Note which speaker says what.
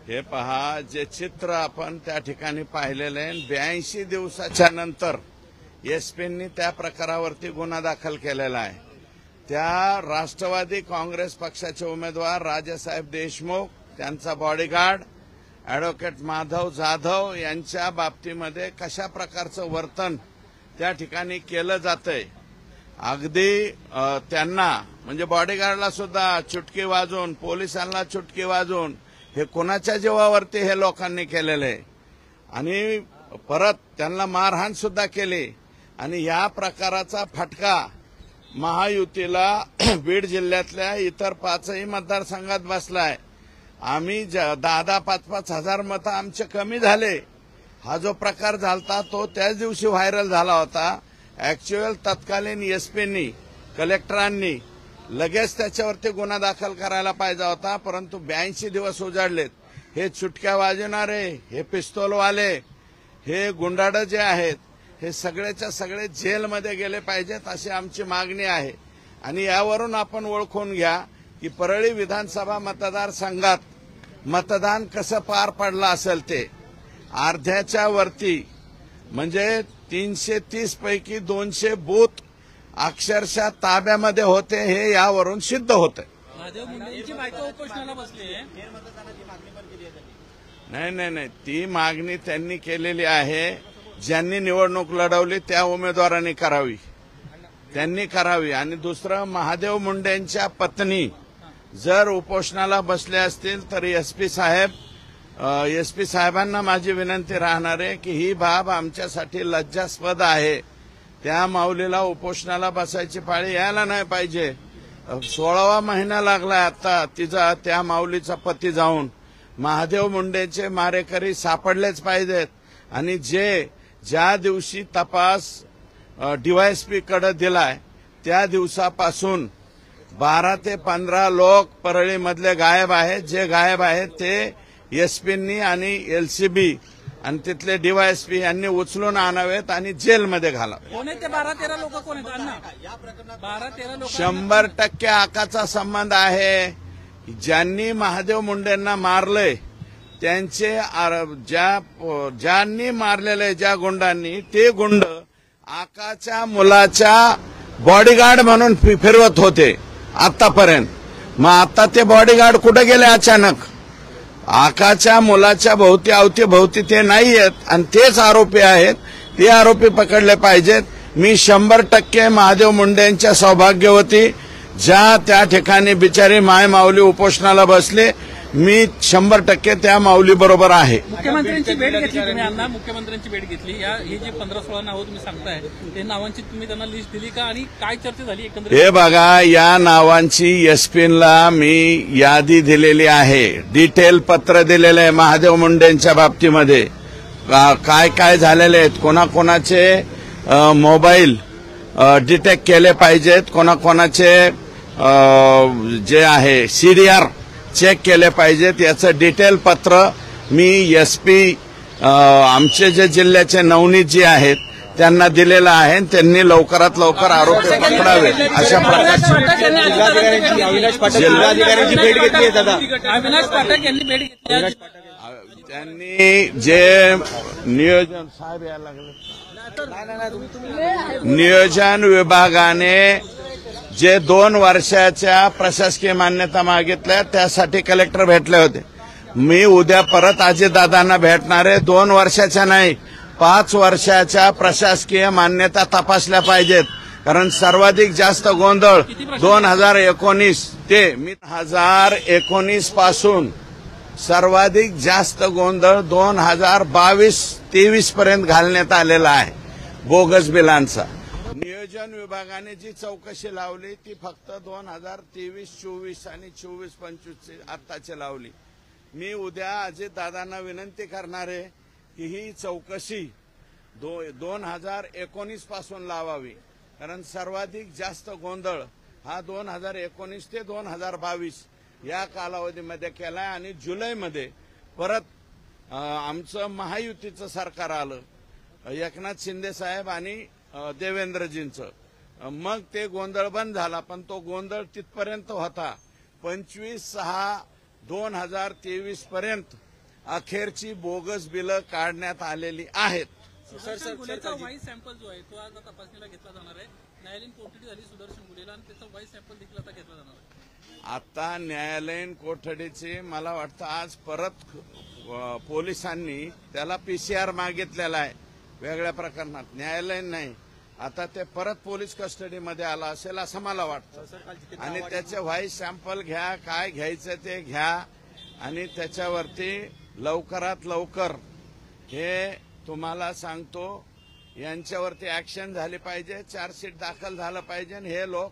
Speaker 1: हे पहा, जे चित्र आपण त्या ठिकाणी पाहिलेले आहे, 82 दिवसाच्या नंतर एसपींनी त्या प्रकारावरती गुन्हा दाखल केलेला आहे। त्या राष्ट्रवादी काँग्रेस पक्षाचे उमेदवार राजेसाहेब देशमुख, त्यांचा बॉडीगार्ड ॲडव्होकेट माधव जाधव यांच्या बाबतीमध्ये कशा प्रकारचं वर्तन त्या ठिकाणी केलं जातंय। अगदी त्यांना म्हणजे बॉडीगार्डला सुद्धा चुटकी वाजवून, पोलिसांना चुटकी वाजवून हे कोणाच्या जीवावरती हे लोकांनी केलेलं आहे आणि परत त्यांना मारहाण सुद्धा केली। आणि या प्रकाराचा फटका महायुतीला बीड जिल्ह्यातल्या इतर 5ही मतदारसंघात बसलाय। आम्ही 10-10, 5-5 हजार मतं आमचे कमी झाले। हा जो प्रकार झालता तो त्याच दिवशी व्हायरल झाला होता। ऍक्च्युअल तत्कालीन एसपींनी, कलेक्टरांनी लगेच त्याच्यावरती गुन्हा दाखल करायला पाहिजे होता, परंतु 82 दिवस उजाडलेत। हे चुटक्या वाजवणारे, हे पिस्तूलवाले, हे गुंडाड जे आहेत, हे सगळेच्या सगळे जेलमध्ये गेले पाहिजेत अशी आमची मागणी आहे। आणि यावरून आपण ओळखून घ्या की परळी विधानसभा मतदारसंघात मतदान कसं पार पडलं असेल। ते अर्ध्याच्या वरती म्हणजे 330 पैकी 200 बूथ अक्षरशः ताब्यामध्ये होते, हे यावरून सिद्ध होतं। नाही, ती मागणी त्यांनी केलेली आहे। ज्यांनी निवडणूक लढवली त्या उमेदवारांनी करावी, त्यांनी करावी। आणि दुसरं, महादेव मुंडेंच्या पत्नी जर उपोषणाला बसले असतील तर एसपी साहेबांना माझी विनंती राहणार आहे की ही बाब आमच्यासाठी लज्जास्पद आहे। त्या माऊलीला उपोषणाला बसायची पाळी यायला नाही पाहिजे। 16वा महिना लागलाय आता तिचा, त्या माऊलीचा पती जाऊन। महादेव मुंडेचे मारेकरी सापडलेच पाहिजेत। आणि ज्या दिवशी तपास डीवायएसपी कडे दिलाय त्या दिवसापासून 12 ते 15 लोक परळीमधले गायब आहेत। जे गायब आहेत ते एसपींनी आणि एलसीबी आणि तिथले डीवायएसपी यांनी उचलून आणावेत आणि जेलमध्ये घालावे।
Speaker 2: कोण आहेत ते 12-13 लोक? कोण आहेत अण्णा? 12-13 लोक
Speaker 1: 100% आकाचा संबंध आहे। ज्यांनी महादेव मुंडेंना मारलंय त्यांचे ज्यांनी मारलेले ज्या गुंडांनी, ते गुंड आकाच्या मुलाच्या बॉडीगार्ड म्हणून फिरवत होते आतापर्यंत। मग आता ते बॉडीगार्ड कुठे गेले अचानक? आकाच्या मुलाच्या अवतीभोवती ते नाहीयेत आणि तेच आरोपी आहेत। ते आरोपी पकडले पाहिजेत। मी 100% महादेव मुंडेंच्या सौभाग्यवती ज्या त्या ठिकाणी बिचारी माय माऊली उपोषणाला बसले, मी 100% त्या माऊली बरोबर आहे।
Speaker 2: मुख्यमंत्र्यांची भेट घेतली तुम्ही अण्णा? मुख्यमंत्र्यांची भेट घेतली? ही जी 15-16 नावं तुम्ही सांगताय ते नावांची तुम्ही त्यांना लिस्ट दिली का आणि काय चर्चा झाली एकंदरीत?
Speaker 1: हे बघा, या नावांची एसपीला मी यादी दिलेली आहे, डिटेल पत्र दिलेलं आहे। महादेव मुंडेंच्या बाबतीमध्ये काय काय झालेले आहेत, कोणाकोणाचे मोबाईल डिटेक्ट केले पाहिजेत, कोणाकोणाचे जे आहे सीडीआर चेक केले पाहिजेत, याचं डिटेल पत्र मी एसपी आमचे जे जिल्ह्याचे नवनीत जी आहेत त्यांना दिलेलं आहे। त्यांनी लवकरात लवकर आरोपी पकडावेत अशा प्रकारची
Speaker 3: जिल्हाधिकाऱ्यांची भेट घेतली दादा।
Speaker 2: अविनाश पाठक यांनी भेट घेतली।
Speaker 1: त्यांनी जे नियोजन साहेब यायला लागले, नियोजन विभागाने जे 2 वर्षाच्या प्रशासकीय मान्यता मागितल्या त्यासाठी कलेक्टर भेटले होते। मी उद्या परत अजितदादांना भेटणार आहे। 2 वर्षाच्या नाही, 5 वर्षाच्या प्रशासकीय मान्यता तपासल्या पाहिजेत, कारण सर्वाधिक जास्त गोंधळ 2019 ते 2019 पासून सर्वाधिक जास्त गोंधळ 2022-23 पर्यंत घालण्यात आलेला आहे बोगस बिलांचा। नियोजन विभागाने जी चौकशी लावली ती फक्त 2023-24 आणि 24-25 आत्ताची लावली। मी उद्या अजितदादांना विनंती करणार आहे की ही चौकशी 2019 पासून लावावी, कारण सर्वाधिक जास्त गोंधळ हा 2019 ते 2022 या कालावधीमध्ये केलाय। आणि जुलैमध्ये परत आमचं महायुतीचं सरकार आलं, एकनाथ शिंदे साहेब आणि देवेंद्रजींचं, मग ते गोंधळ बंद झाला, पण तो गोंधळ तिथपर्यंत होता। 25/6 2023 पर्यंत अखेरची बोगस बिलं काढण्यात आलेली आहेत.
Speaker 2: सुदर्शन गुन्ह्याचा व्हाईस सॅम्पल जो आहे तो आज तपासणीला घेतला जाणार आहे. न्यायालयीन कोठडी झाली सुदर्शन गुन्हेला आणि त्याचा व्हाईस सॅम्पल देखील आता घेतला जाणार आहे.
Speaker 1: आता न्यायालयीन कोठडीची मला वाटतं आज परत पोलिसांनी त्याला PCR मागितलेला आहे वेगळ्या प्रकरणात, न्यायालयीन नाही. आता ते परत पोलीस कस्टडीमध्ये आला असेल असं मला वाटतं आणि त्याचे व्हाईस सॅम्पल घ्या, काय घ्यायचं ते घ्या आणि त्याच्यावरती लवकरात लवकर हे तुम्हाला सांगतो यांच्यावरती ऍक्शन झाली पाहिजे, चार्जशीट दाखल झालं पाहिजे. हे लोक